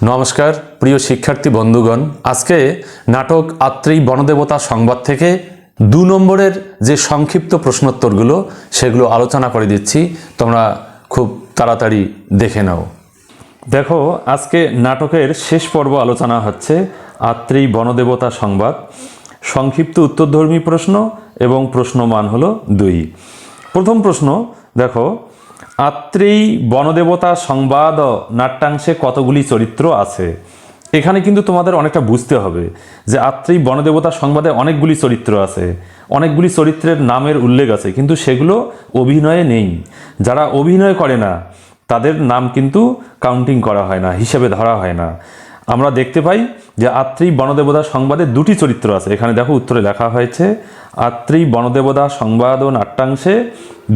নমস্কার প্রিয় শিক্ষার্থী বন্ধুগণ, আজকে নাটক আত্রেয়ী বনদেবতা সংবাদ থেকে 2 নম্বরের যে সংক্ষিপ্ত প্রশ্নোত্তরগুলো সেগুলো আলোচনা করে দিচ্ছি। তোমরা খুব তাড়াতাড়ি দেখে নাও। দেখো, আজকে নাটকের শেষ পর্ব আলোচনা হচ্ছে আত্রেয়ী বনদেবতা সংবাদ। সংক্ষিপ্ত উত্তরধর্মী প্রশ্ন এবং প্রশ্নমান হলো 2। প্রথম প্রশ্ন দেখো, আত্রেয়ী বনদেবতা সংবাদ নাট্যাংশে কতগুলি চরিত্র আছে? এখানে কিন্তু তোমাদের অনেকটা বুঝতে হবে যে আত্রেয়ী বনদেবতা সংবাদে অনেকগুলি চরিত্র আছে, অনেকগুলি চরিত্রের নামের উল্লেখ আছে, কিন্তু সেগুলো অভিনয়ে নেই। যারা অভিনয় করে না তাদের নাম কিন্তু কাউন্টিং করা হয় না, হিসেবে ধরা হয় না। আমরা দেখতে পাই যে আত্রেয়ী বনদেবতা সংবাদে 2টি চরিত্র আছে। এখানে দেখো উত্তরে লেখা হয়েছে আত্রেয়ী বনদেবতা সংবাদ ও নাট্যাংশে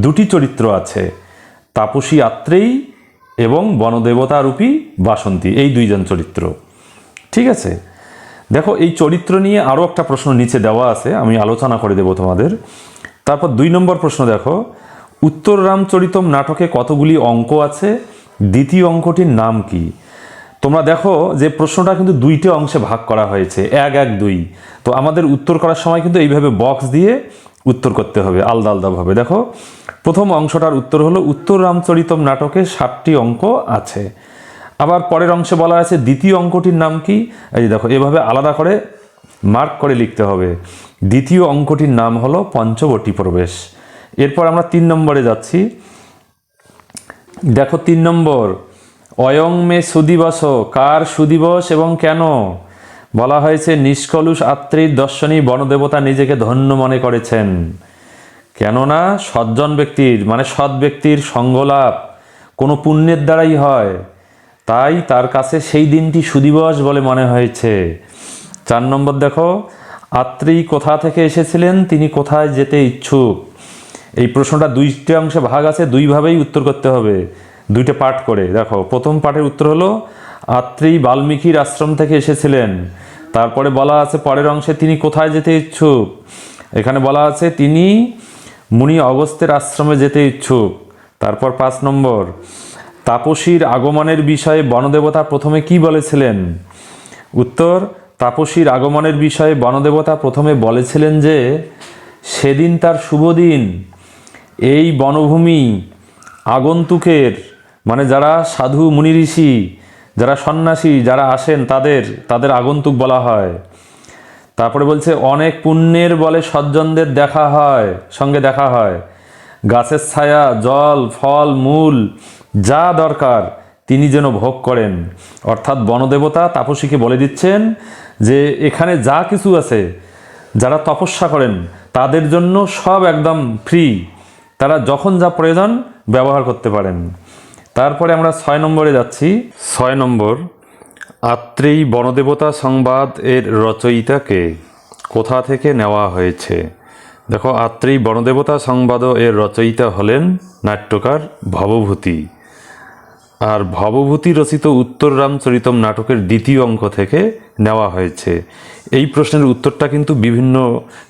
2টি চরিত্র আছে, তাপসী আত্রেয়ী এবং বনদেবতা রূপী বাসন্তী, এই 2 জন চরিত্র। ঠিক আছে, দেখো এই চরিত্র নিয়ে আরও একটা প্রশ্ন নিচে দেওয়া আছে, আমি আলোচনা করে দেব তোমাদের। তারপর 2 নম্বর প্রশ্ন দেখো, উত্তর রামচরিতম নাটকে কতগুলি অঙ্ক আছে? দ্বিতীয় অঙ্কটির নাম কি? তোমরা দেখো যে প্রশ্নটা কিন্তু 2টে অংশে ভাগ করা হয়েছে, 1, 1, 2। তো আমাদের উত্তর করার সময় কিন্তু এইভাবে বক্স দিয়ে উত্তর করতে হবে আলাদা আলাদাভাবে। দেখো, প্রথম অংশটার উত্তর হলো উত্তর রামচরিতম নাটকে 7টি অঙ্ক আছে। আবার পরের অংশে বলা আছে দ্বিতীয় অঙ্কটির নাম কি? এই দেখো এভাবে আলাদা করে মার্ক করে লিখতে হবে। দ্বিতীয় অঙ্কটির নাম হলো পঞ্চবটী প্রবেশ। এরপর আমরা 3 নম্বরে যাচ্ছি। দেখো 3 নম্বর, অয়ং মে সুদিবস, কার সুদিবস এবং কেন? বলা হয়েছে নিষ্কলুষ আত্রেয়ীর দর্শনী বনদেবতা নিজেকে ধন্য মনে করেছেন, কেননা সজ্জন ব্যক্তির মানে সৎ ব্যক্তির সঙ্গলাভ কোনো পুণ্যের দ্বারাই হয়, তাই তার কাছে সেই দিনটি সুদিবস বলে মনে হয়েছে। 4 নম্বর দেখো, আত্রেয়ী কোথা থেকে এসেছিলেন, তিনি কোথায় যেতে ইচ্ছুক? এই প্রশ্নটা 2টে অংশে ভাগ আছে, 2ভাবেই উত্তর করতে হবে, 2টে পার্ট করে। দেখো প্রথম পার্টের উত্তর হলো আত্রেয়ী বাল্মীকির আশ্রম থেকে এসেছিলেন। তারপরে বলা আছে পরের অংশে তিনি কোথায় যেতে ইচ্ছুক। এখানে বলা আছে তিনি মুনি অগস্ত্যের আশ্রমে যেতে ইচ্ছুক। তারপর 5 নম্বর, তাপসীর আগমনের বিষয়ে বনদেবতা প্রথমে কি বলেছিলেন? উত্তর, তাপসীর আগমনের বিষয়ে বনদেবতা প্রথমে বলেছিলেন যে সেদিন তার শুভ দিন, এই বনভূমি আগন্তুকের মানে যারা সাধু মুনি ঋষি, যারা সন্ন্যাসী যারা আসেন তাদের আগন্তুক বলা হয়। তারপরে বলছে অনেক পুণ্যের বলে সজ্জনদের সঙ্গে দেখা হয়, গাছের ছায়া জল ফল মূল যা দরকার তিনি যেন ভোগ করেন। অর্থাৎ বনদেবতা তাপসীকে বলে দিচ্ছেন যে এখানে যা কিছু আছে যারা তপস্যা করেন তাদের জন্য সব একদম ফ্রি, তারা যখন যা প্রয়োজন ব্যবহার করতে পারেন। তারপরে আমরা 6 নম্বরে যাচ্ছি। 6 নম্বর, আত্রেয়ী বনদেবতা সংবাদ এর রচয়িতাকে কোথা থেকে নেওয়া হয়েছে? দেখো আত্রেয়ী বনদেবতা সংবাদ এর রচয়িতা হলেন নাট্যকার ভবভূতি। আর ভবভূতি রচিত উত্তর রামচরিতম নাটকের 2য় অঙ্ক থেকে নেওয়া হয়েছে। এই প্রশ্নের উত্তরটা কিন্তু বিভিন্ন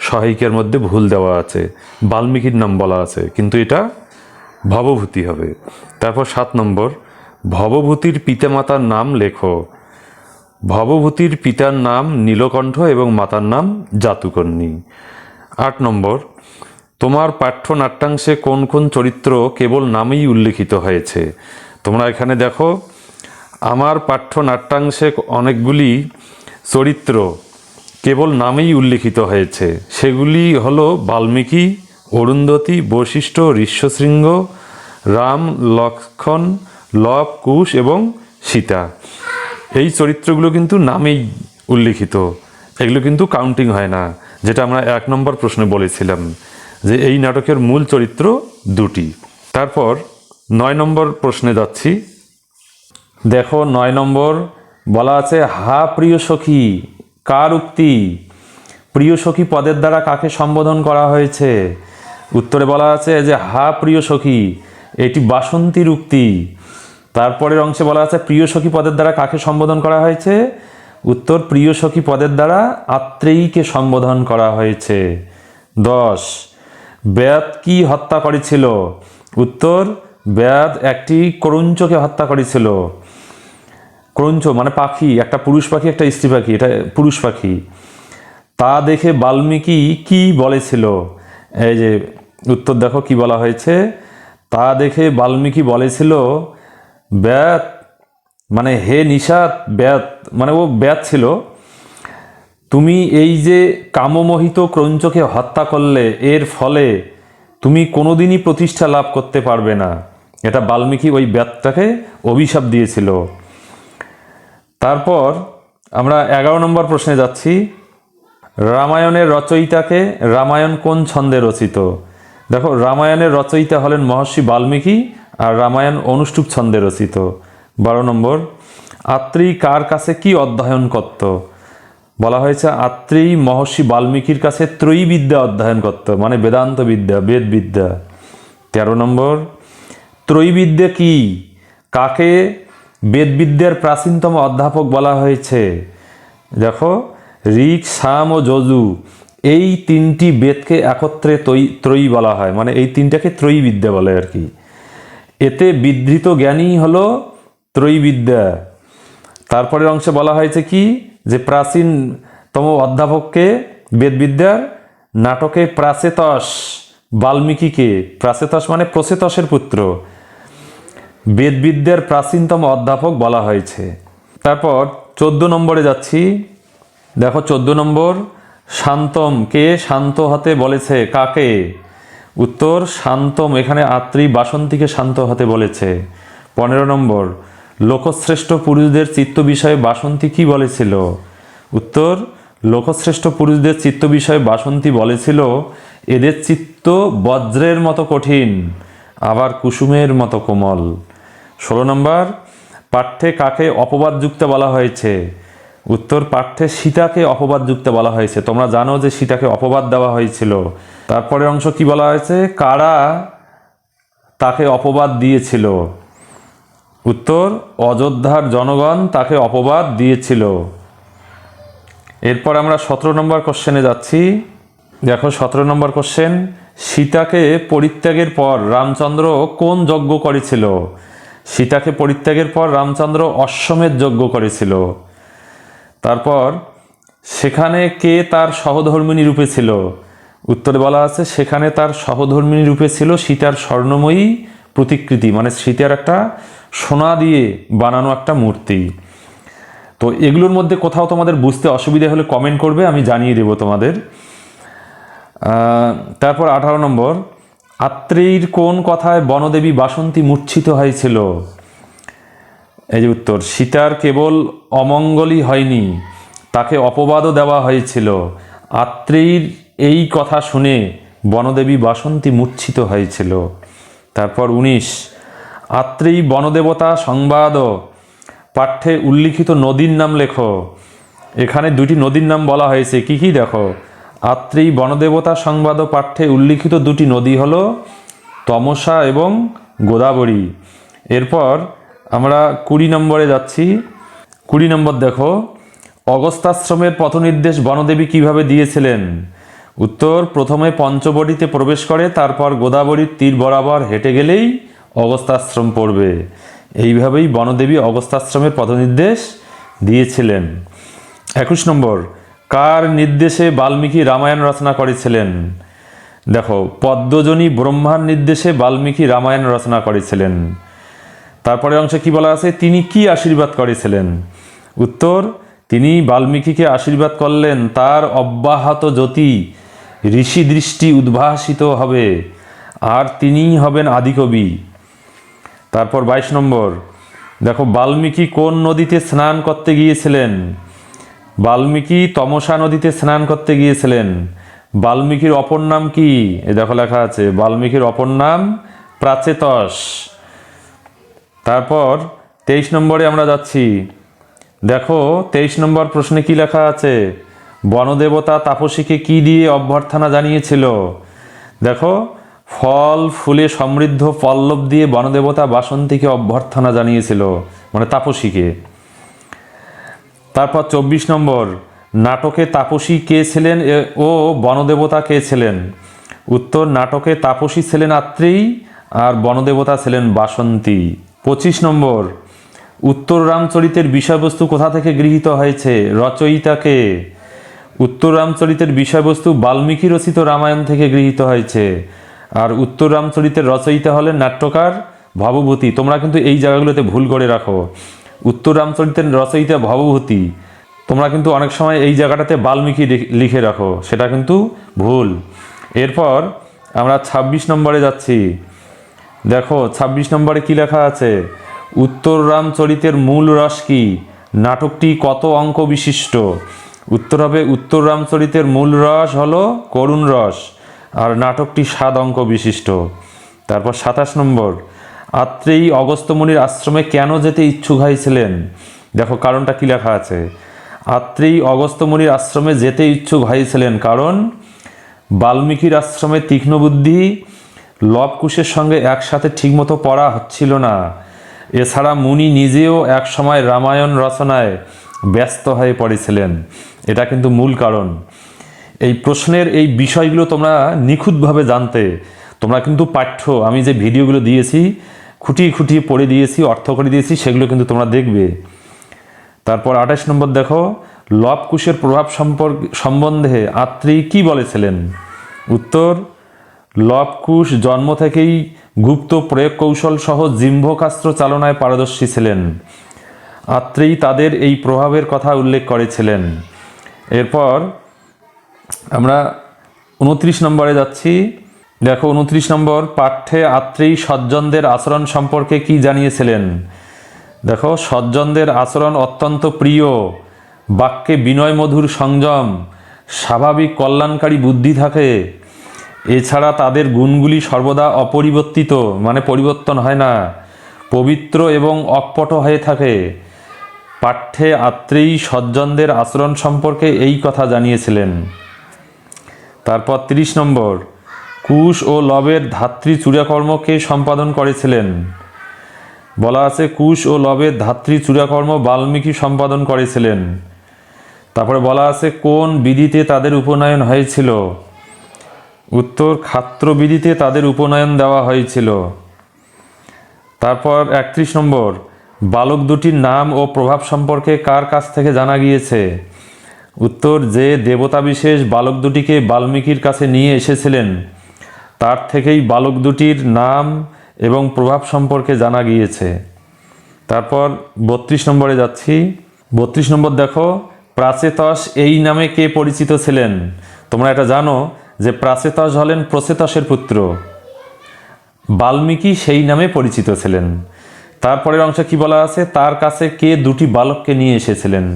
সহায়িকার মধ্যে ভুল দেওয়া আছে, বাল্মীকির নাম বলা আছে, কিন্তু এটা ভবভূতি হবে। তারপর 7 নম্বর, ভবভূতির পিতামাতার নাম লেখো। ভবভূতির পিতার নাম নীলকণ্ঠ এবং মাতার নাম জাতুকর্ণী। 8 নম্বর, তোমার পাঠ্য নাট্যাংশে কোন কোন চরিত্র কেবল নামেই উল্লেখিত হয়েছে? তোমরা এখানে দেখো আমার পাঠ্য নাট্যাংশে অনেকগুলি চরিত্র কেবল নামেই উল্লেখিত হয়েছে। সেগুলি হলো বাল্মীকি, অরুন্ধতী, বশিষ্ঠ, ঋষ্যশৃঙ্গ, রাম, লক্ষ্মণ, লব, কুশ এবং সীতা। এই চরিত্রগুলো কিন্তু নামেই উল্লেখিত, এগুলো কিন্তু কাউন্টিং হয় না, যেটা আমরা 1 নম্বর প্রশ্নে বলেছিলাম যে এই নাটকের মূল চরিত্র 2টি। তারপর 9 নম্বর প্রশ্নে যাচ্ছি। দেখো 9 নম্বর বলা আছে হা প্রিয় সখী, কার উক্তি? প্রিয় সখী পদের দ্বারা কাকে সম্বোধন করা হয়েছে? উত্তরে বলা আছে যে হা প্রিয় সখী, এটি বাসন্তীর উক্তি। তারপরের অংশে বলা আছে প্রিয় সখী পদের দ্বারা কাকে সম্বোধন করা হয়েছে? উত্তর, প্রিয় সখী পদের দ্বারা আত্রেয়ীকে সম্বোধন করা হয়েছে। 10, বেদ কি হত্যা করেছিল? উত্তর, বেদ একটি করুঞ্চকে হত্যা করেছিল। ক্রঞ্চ মানে পাখি, একটা পুরুষ পাখি একটা স্ত্রী পাখি, এটা পুরুষ পাখি। তা দেখে বাল্মীকি কি বলেছিল? এই যে উত্তর দেখো কি বলা হয়েছে। তা দেখে বাল্মীকি বলেছিল, ব্যাত মানে হে নিষাদ, ব্যাত মানে ও ব্যাত ছিল, তুমি এই যে কামমোহিত ক্রঞ্চকে হত্যা করলে, এর ফলে তুমি কোনোদিনই প্রতিষ্ঠা লাভ করতে পারবে না। এটা বাল্মীকি ওই ব্যাতটাকে অভিশাপ দিয়েছিল। তারপর আমরা 11 নম্বর প্রশ্নে যাচ্ছি। রামায়ণের রচয়িতাকে? রামায়ণ কোন ছন্দে রচিত? দেখো, রামায়ণের রচয়িতা হলেন মহর্ষি বাল্মীকি, আর রামায়ণ অনুষ্টুপ ছন্দে রচিত। 12 নম্বর, আত্রেয়ী কার কাছে কি অধ্যয়ন করত? বলা হয়েছে আত্রেয়ী মহর্ষি বাল্মীকির কাছে ত্রয়ী বিদ্যা অধ্যয়ন করত, মানে বেদান্ত বিদ্যা, বেদ বিদ্যা। 13 নম্বর, ত্রয়ী বিদ্যা কি? কাকে বেদবিদ্যার প্রাচীনতম অধ্যাপক বলা হয়েছে? দেখো, ঋক, সাম ও যজু এই তিনটি বেদকে একত্রে ত্রয়ী বলা হয়, মানে এই তিনটাকে ত্রয়ী বিদ্যা বলে আর কি। এতে বিধৃত জ্ঞানই হলো ত্রয়ী বিদ্যা। তারপরের অংশে বলা হয়েছে কি, যে প্রাচীনতম অধ্যাপককে বেদবিদ্যার, নাটকে প্রাচেতস বাল্মীকিকে, প্রাচেতস মানে প্রচেতসের পুত্র, বেদবিদ্যার প্রাচীনতম অধ্যাপক বলা হয়েছে। তারপর 14 নম্বরে যাচ্ছি। দেখো 14 নম্বর, শান্তম কে শান্ত হতে বলেছে? কাকে? উত্তর শান্তম এখানে আত্রী বাসন্তীকে শান্ত হতে বলেছে। 15 নম্বর, লোকশ্রেষ্ঠ পুরুষদের চিত্ত বিষয়ে বাসন্তী কি বলেছিল? উত্তর লোকশ্রেষ্ঠ পুরুষদের চিত্ত বিষয়ে বাসন্তী বলেছিল, এদের চিত্ত বজ্রের মতো কঠিন, আবার কুসুমের মতো কোমল। 16 নম্বর, পাঠ্যে কাকে অপবাদযুক্ত বলা হয়েছে? উত্তর পাঠ্যে সীতাকে অপবাদযুক্ত বলা হয়েছে। তোমরা জানো যে সীতাকে অপবাদ দেওয়া হয়েছিল। তারপরে অংশ কি বলা হয়েছে? কারা তাকে অপবাদ দিয়েছিল? উত্তর অযোধ্যার জনগণ তাকে অপবাদ দিয়েছিল। এরপর আমরা 17 নম্বর কোশ্চেনে যাচ্ছি। দেখো 17 নম্বর কোশ্চেন, সীতাকে পরিত্যাগের পর রামচন্দ্র কোন যজ্ঞ করেছিল? সীতাকে পরিত্যাগের পর রামচন্দ্র অশ্বমেধ যজ্ঞ করেছিল। তারপর সেখানে কে তার সহধর্মিণী রূপে ছিল? উত্তরে বলা আছে সেখানে তার সহধর্মিণী রূপে ছিল সীতার স্বর্ণময়ী প্রতিকৃতি, মানে সীতার একটা সোনা দিয়ে বানানো একটা মূর্তি। তো এগুলোর মধ্যে কোথাও তোমাদের বুঝতে অসুবিধা হলে কমেন্ট করবে, আমি জানিয়ে দেব তোমাদের। তারপর 18 নম্বর, আত্রেয়ীর কোন কথায় বনদেবী বাসন্তী মূর্ছিত হয়েছিল? এই যে উত্তর, সীতার কেবল অমঙ্গলই হয়নি, তাকে অপবাদও দেওয়া হয়েছিল। আত্রেয়ীর এই কথা শুনে বনদেবী বাসন্তী মূর্ছিত হয়েছিল। তারপর 19, আত্রেয়ী বনদেবতা সংবাদ পাঠ্যে উল্লিখিত নদীর নাম লেখো। এখানে দুটি নদীর নাম বলা হয়েছে, কি কি দেখো। আত্রেয়ী বনদেবতা সংবাদ পাঠ্যে উল্লিখিত দুটি নদী হলো তমসা এবং গোদাবরী। এরপর আমরা 20 নম্বরে যাচ্ছি। 20 নম্বর দেখো, অগস্ত্যাশ্রমের পথনির্দেশ বনদেবী কিভাবে দিয়েছিলেন? উত্তর প্রথমে পঞ্চবটিতে প্রবেশ করে, তারপর গোদাবরীর তীর বরাবর হেঁটে গেলেই অগস্ত্যাশ্রম পড়বে। এইভাবেই বনদেবী অগস্ত্যাশ্রমের পথনির্দেশ দিয়েছিলেন। 21 নম্বর, কার নির্দেশে বাল্মীকি রামায়ণ রচনা করেছিলেন? দেখো, পদ্মজনী ব্রহ্মার নির্দেশে বাল্মীকি রামায়ণ রচনা করেছিলেন। তারপরে অংশে কি বলা আছে, তিনি কি আশীর্বাদ করেছিলেন? উত্তর, তিনি বাল্মীকিকে আশীর্বাদ করলেন তার অব্যাহত জ্যোতি ঋষি দৃষ্টি উদ্ভাসিত হবে, আর তিনিই হবেন আদিকবি। তারপর 22 নম্বর, দেখো, বাল্মীকি কোন নদীতে স্নান করতে গিয়েছিলেন? বাল্মীকি তমসা নদীতে স্নান করতে গিয়েছিলেন। বাল্মীকির অপর নাম কি? এই দেখো লেখা আছে, বাল্মীকির অপর নাম প্রাচেতস। তারপর 23 নম্বরে আমরা যাচ্ছি। দেখো 23 নম্বর প্রশ্নে কি লেখা আছে, বনদেবতা তাপসীকে কি দিয়ে অভ্যর্থনা জানিয়েছিল? দেখো, ফল ফুলে সমৃদ্ধ পল্লব দিয়ে বনদেবতা বাসন্তীকে অভ্যর্থনা জানিয়েছিল, মানে তাপসীকে। তারপর 24 নম্বর, নাটকে তাপসী কে ছিলেন ও বনদেবতা কে ছিলেন? উত্তর, নাটকে তাপসী ছিলেন আত্রেয়ী আর বনদেবতা ছিলেন বাসন্তী। 25 নম্বর, উত্তর রামচরিতের বিষয়বস্তু কোথা থেকে গৃহীত হয়েছে? রচয়িতাকে। উত্তর রামচরিতের বিষয়বস্তু বাল্মীকি রচিত রামায়ণ থেকে গৃহীত হয়েছে। আর উত্তর রামচরিতের রচয়িতা হলেন নাট্যকার ভবভূতি। তোমরা কিন্তু এই জায়গাগুলোতে ভুল করে রাখো। উত্তর রামচরিতের রচয়িতা ভবভূতি, তোমরা কিন্তু অনেক সময় এই জায়গাটাতে বাল্মীকি লিখে রাখো, সেটা কিন্তু ভুল। এরপর আমরা ২৬ নম্বরে যাচ্ছি। দেখো ২৬ নম্বরে কি লেখা আছে? উত্তর রামচরিতের মূল রস কি? নাটকটি কত অঙ্ক বিশিষ্ট? উত্তর হবে উত্তর রামচরিতের মূল রস হলো করুণ রস, আর নাটকটি ৭ অঙ্ক বিশিষ্ট। তারপর ২৭ নম্বর, আত্রেয়ী অগস্ত্যমুনির আশ্রমে কেন যেতে ইচ্ছুক হয়েছিলেন? দেখো কারণটা কি লেখা আছে। আত্রেয়ী অগস্ত্যমুনির আশ্রমে যেতে ইচ্ছুক হয়েছিলেন কারণ বাল্মীকির আশ্রমে তীক্ষ্ণ বুদ্ধি লবকুশের সঙ্গে একসাথে ঠিকমতো পড়া হচ্ছিল না। এছাড়া মুনি নিজেও এক সময় রামায়ণ রচনায় ব্যস্ত হয়ে পড়েছিলেন। এটা কিন্তু মূল কারণ। এই প্রশ্নের এই বিষয়গুলো তোমরা নিখুঁতভাবে জানতে তোমরা কিন্তু পাঠ্য আমি যে ভিডিওগুলো দিয়েছি খুঁটিয়ে খুঁটিয়ে পড়ে দিয়েছি, অর্থ করে দিয়েছি, সেগুলো কিন্তু তোমরা দেখবে। তারপর ২৮ নম্বর দেখো, লবকুশের প্রভাব সম্বন্ধে আত্রেয়ী কি বলেছিলেন? উত্তর, লবকুশ জন্ম থেকেই গুপ্ত প্রয়োগ কৌশল সহ জিহ্বকাস্ত্র চালনায় পারদর্শী ছিলেন। আত্রেয়ী তাদের এই প্রভাবের কথা উল্লেখ করেছিলেন। এরপর আমরা ২৯ নম্বরে যাচ্ছি। দেখো ২৯ নম্বর, পাঠ্যে আত্রেয়ী সজ্জনদের আচরণ সম্পর্কে কি জানিয়েছিলেন? দেখো সজ্জনদের আচরণ অত্যন্ত প্রিয়, বাক্যে বিনয় মধুর সংযম, স্বাভাবিক কল্যাণকারী বুদ্ধি থাকে। এছাড়া তাদের গুণগুলি সর্বদা অপরিবর্তিত, মানে পরিবর্তন হয় না, পবিত্র এবং অকপট হয়ে থাকে। পাঠ্যে আত্রেয়ী সজ্জনদের আচরণ সম্পর্কে এই কথা জানিয়েছিলেন। তারপর ৩০ নম্বর, কুশ ও লবের ধাত্রী চূড়াকর্ম কে সম্পাদন করেছিলেন? বলা আছে কুশ ও লবের ধাত্রী চূড়াকর্ম বাল্মীকি সম্পাদন করেছিলেন। তারপরে বলা আছে কোন বিধিতে তাদের উপনয়ন হয়েছিল? উত্তর, খাত্র বিধিতে তাদের উপনয়ন দেওয়া হয়েছিল। তারপর ৩১ নম্বর, বালক দুটির নাম ও প্রভাব সম্পর্কে কার কাছ থেকে জানা গিয়েছে? উত্তর, যে দেবতা বিশেষ বালক দুটিকে বাল্মীকির কাছে নিয়ে এসেছিলেন তার থেকেই বালক দুটির নাম এবং প্রভাব সম্পর্কে জানা গিয়েছে। তারপর ৩২ নম্বরে যাচ্ছি। ৩২ নম্বর দেখো, প্রাচেতস এই নামে কে পরিচিত ছিলেন? তোমরা এটা জানো যে প্রাচেতস হলেন প্রচেতসের পুত্র, বাল্মীকি সেই নামে পরিচিত ছিলেন। তারপরের অংশে কি বলা আছে? তার কাছে কে দুটি বালককে নিয়ে এসেছিলেন?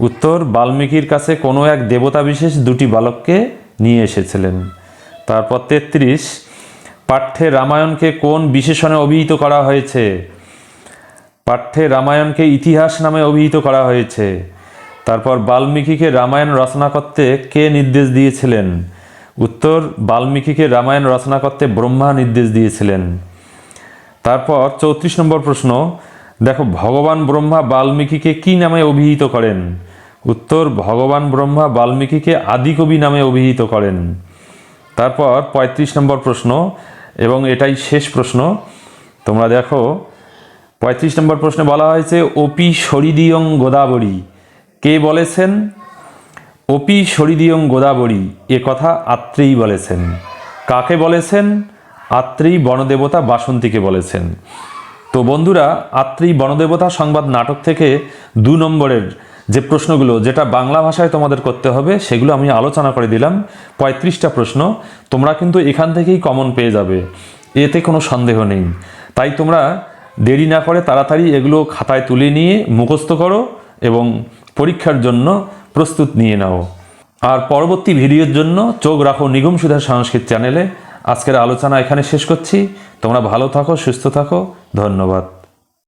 উত্তর, বাল্মীকির কাছে কোনো এক দেবতা বিশেষ দুটি বালককে নিয়ে এসেছিলেন। তারপর ৩৩, পাঠ্যে রামায়ণকে কোন বিশেষণে অভিহিত করা হয়েছে? পাঠ্যে রামায়ণকে ইতিহাস নামে অভিহিত করা হয়েছে। তারপর বাল্মীকিকে রামায়ণ রচনা করতে কে নির্দেশ দিয়েছিলেন? উত্তর, বাল্মীকিকে রামায়ণ রচনা করতে ব্রহ্মা নির্দেশ দিয়েছিলেন। তারপর ৩৪ নম্বর প্রশ্ন, দেখো ভগবান ব্রহ্মা বাল্মীকিকে কি নামে অভিহিত করেন? উত্তর, ভগবান ব্রহ্মা বাল্মীকিকে আদিকবি নামে অভিহিত করেন। তারপর ৩৫ নম্বর প্রশ্ন, এবং এটাই শেষ প্রশ্ন, তোমরা দেখো ৩৫ নম্বর প্রশ্নে বলা হয়েছে অপি সরিদিয়ং গোদাবরী কে বলেছেন? অপি সরিদিয়ং গোদাবরী এ কথা আত্রেয়ী বলেছেন। কাকে বলেছেন? আত্রেয়ী বনদেবতা বাসন্তীকে বলেছেন। তো বন্ধুরা, আত্রেয়ী বনদেবতা সংবাদ নাটক থেকে ২ নম্বরের যে প্রশ্নগুলো যেটা বাংলা ভাষায় তোমাদের করতে হবে সেগুলো আমি আলোচনা করে দিলাম। ৩৫টা প্রশ্ন তোমরা কিন্তু এখান থেকেই কমন পেয়ে যাবে, এতে কোনো সন্দেহ নেই। তাই তোমরা দেরি না করে তাড়াতাড়ি এগুলো খাতায় তুলে নিয়ে মুখস্থ করো এবং পরীক্ষার জন্য প্রস্তুত নিয়ে নাও। আর পরবর্তী ভিডিওর জন্য চোখ রাখো নিগম সুধা সংস্কৃত চ্যানেলে। আজকের আলোচনা এখানে শেষ করছি। তোমরা ভালো থাকো, সুস্থ থাকো, ধন্যবাদ।